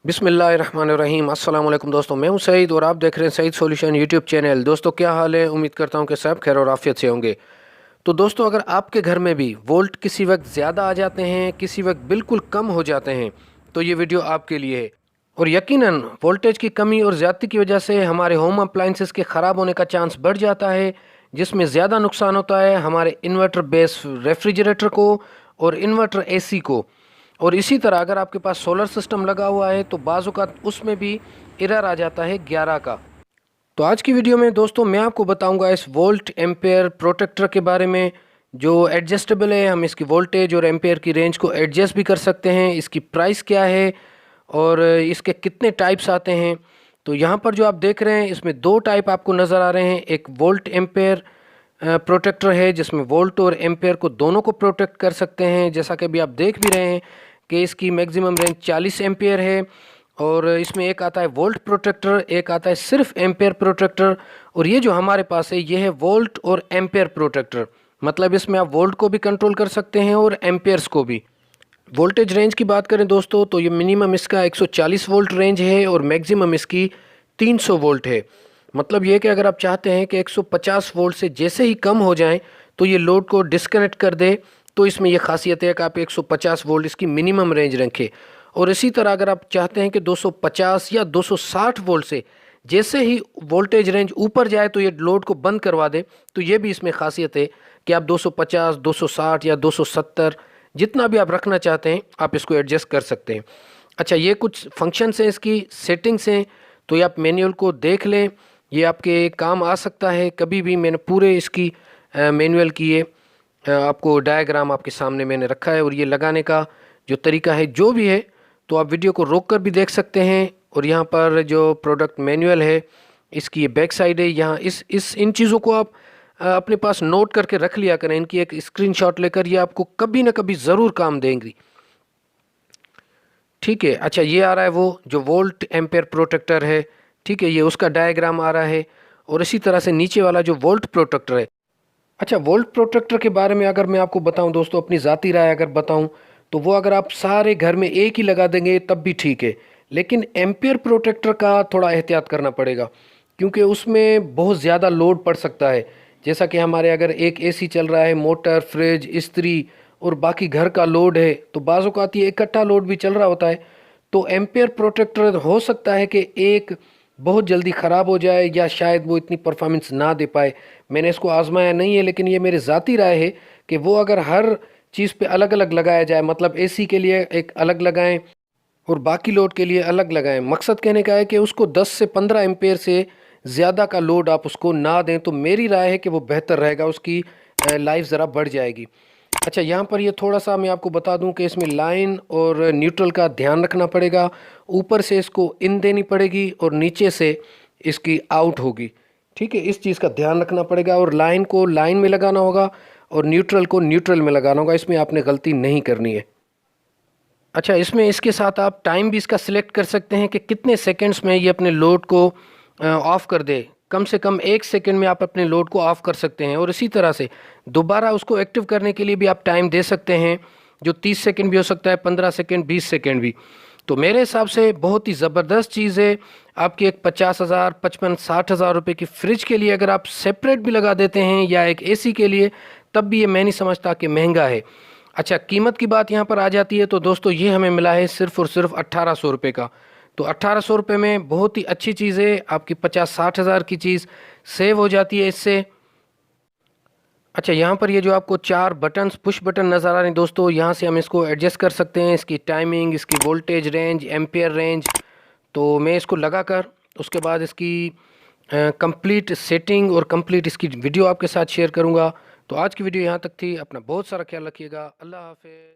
बिस्मिल्लाहिर्रहमानिर्रहीम। अस्सलाम वालेकुम दोस्तों, मैं हूं सईद और आप देख रहे हैं सईद सॉल्यूशन यूट्यूब चैनल। दोस्तों क्या हाल है? उम्मीद करता हूं कि सब खैर और आफियत से होंगे। तो दोस्तों अगर आपके घर में भी वोल्ट किसी वक्त ज़्यादा आ जाते हैं, किसी वक्त बिल्कुल कम हो जाते हैं, तो ये वीडियो आपके लिए है। और यकीनन वोल्टेज की कमी और ज़्यादती की वजह से हमारे होम अप्लाइंसेस के ख़राब होने का चांस बढ़ जाता है, जिसमें ज़्यादा नुकसान होता है हमारे इन्वर्टर बेस रेफ्रिजरेटर को और इन्वर्टर एसी को। और इसी तरह अगर आपके पास सोलर सिस्टम लगा हुआ है तो बाज़-औक़ात उसमें भी एरर आ जाता है 11 का। तो आज की वीडियो में दोस्तों मैं आपको बताऊंगा इस वोल्ट एम्पेयर प्रोटेक्टर के बारे में, जो एडजस्टेबल है। हम इसकी वोल्टेज और एम्पेयर की रेंज को एडजस्ट भी कर सकते हैं। इसकी प्राइस क्या है और इसके कितने टाइप्स आते हैं। तो यहाँ पर जो आप देख रहे हैं इसमें दो टाइप आपको नज़र आ रहे हैं। एक वोल्ट एम्पेयर प्रोटेक्टर है जिसमें वोल्ट और एम्पेयर को दोनों को प्रोटेक्ट कर सकते हैं। जैसा कि अभी आप देख भी रहे हैं कि इसकी मैक्सिमम रेंज 40 एम्पेयर है। और इसमें एक आता है वोल्ट प्रोटेक्टर, एक आता है सिर्फ एम्पेयर प्रोटेक्टर। और ये जो हमारे पास है ये है वोल्ट और एम्पेयर प्रोटेक्टर। मतलब इसमें आप वोल्ट को भी कंट्रोल कर सकते हैं और एम्पेयर्स को भी। वोल्टेज रेंज की बात करें दोस्तों तो ये मिनिमम इसका 140 वोल्ट रेंज है और मैक्सिमम इसकी 300 वोल्ट है। मतलब ये कि अगर आप चाहते हैं कि 150 वोल्ट से जैसे ही कम हो जाएं तो ये लोड को डिस्कनेक्ट कर दे, तो इसमें यह खासियत है कि आप 150 वोल्ट इसकी मिनिमम रेंज रखें। और इसी तरह अगर आप चाहते हैं कि 250 या 260 वोल्ट से जैसे ही वोल्टेज रेंज ऊपर जाए तो ये लोड को बंद करवा दे, तो ये भी इसमें खासियत है कि आप 250, 260 या 270 जितना भी आप रखना चाहते हैं आप इसको एडजस्ट कर सकते हैं। अच्छा, ये कुछ फंक्शंस हैं, इसकी सेटिंग्स हैं, तो ये आप मैनुअल को देख लें, ये आपके काम आ सकता है कभी भी। मैंने पूरे इसकी मैनुअल की है, आपको डायग्राम आपके सामने मैंने रखा है। और ये लगाने का जो तरीका है जो भी है तो आप वीडियो को रोक कर भी देख सकते हैं। और यहाँ पर जो प्रोडक्ट मैनुअल है इसकी ये बैक साइड है। यहाँ इस इन चीज़ों को आप अपने पास नोट करके रख लिया करें। इनकी एक स्क्रीनशॉट लेकर, ये आपको कभी ना कभी ज़रूर काम देंगी। ठीक है। अच्छा, ये आ रहा है वो जो वोल्ट एम्पेयर प्रोटेक्टर है। ठीक है, ये उसका डायग्राम आ रहा है। और इसी तरह से नीचे वाला जो वोल्ट प्रोटेक्टर है। अच्छा, वोल्ट प्रोटेक्टर के बारे में अगर मैं आपको बताऊं दोस्तों, अपनी ज़ाती राय अगर बताऊं, तो वो अगर आप सारे घर में एक ही लगा देंगे तब भी ठीक है। लेकिन एम्पियर प्रोटेक्टर का थोड़ा एहतियात करना पड़ेगा, क्योंकि उसमें बहुत ज़्यादा लोड पड़ सकता है। जैसा कि हमारे अगर एक एसी चल रहा है, मोटर, फ्रिज, इस्त्री और बाकी घर का लोड है, तो बाज़ औक़ात ये इकट्ठा लोड भी चल रहा होता है। तो एम्पियर प्रोटेक्टर हो सकता है कि एक बहुत जल्दी ख़राब हो जाए या शायद वो इतनी परफॉर्मेंस ना दे पाए। मैंने इसको आजमाया नहीं है, लेकिन ये मेरी ज़ाती राय है कि वो अगर हर चीज़ पे अलग अलग लगाया जाए, मतलब एसी के लिए एक अलग लगाएं और बाकी लोड के लिए अलग लगाएं। मकसद कहने का है कि उसको 10 से 15 एम्पेयर से ज़्यादा का लोड आप उसको ना दें, तो मेरी राय है कि वो बेहतर रहेगा, उसकी लाइफ ज़रा बढ़ जाएगी। अच्छा, यहाँ पर ये थोड़ा सा मैं आपको बता दूं कि इसमें लाइन और न्यूट्रल का ध्यान रखना पड़ेगा। ऊपर से इसको इन देनी पड़ेगी और नीचे से इसकी आउट होगी। ठीक है, इस चीज़ का ध्यान रखना पड़ेगा। और लाइन को लाइन में लगाना होगा और न्यूट्रल को न्यूट्रल में लगाना होगा। इसमें आपने गलती नहीं करनी है। अच्छा, इसमें इसके साथ आप टाइम भी इसका सिलेक्ट कर सकते हैं कि कितने सेकंड्स में ये अपने लोड को ऑफ़ कर दे। कम से कम 1 सेकंड में आप अपने लोड को ऑफ़ कर सकते हैं। और इसी तरह से दोबारा उसको एक्टिव करने के लिए भी आप टाइम दे सकते हैं, जो 30 सेकंड भी हो सकता है, 15 सेकंड, 20 सेकंड भी। तो मेरे हिसाब से बहुत ही ज़बरदस्त चीज़ है। आपकी एक 50,000, 55-60 हज़ार रुपये की फ़्रिज के लिए अगर आप सेपरेट भी लगा देते हैं या एक एसी के लिए, तब भी ये मैं नहीं समझता कि महंगा है। अच्छा, कीमत की बात यहाँ पर आ जाती है तो दोस्तों ये हमें मिला है सिर्फ़ और सिर्फ 1800 रुपये का। तो 1800 रुपये में बहुत ही अच्छी चीज़ है। आपकी 50-60 हज़ार की चीज़ सेव हो जाती है इससे। अच्छा, यहाँ पर ये जो आपको 4 बटन्स, पुश बटन नज़र आ रहे हैं दोस्तों, यहाँ से हम इसको एडजस्ट कर सकते हैं, इसकी टाइमिंग, इसकी वोल्टेज रेंज, एम्पेयर रेंज। तो मैं इसको लगाकर उसके बाद इसकी कंप्लीट सेटिंग और कंप्लीट इसकी वीडियो आपके साथ शेयर करूँगा। तो आज की वीडियो यहाँ तक थी। अपना बहुत सारा ख्याल रखिएगा। अल्लाह हाफ़िज़।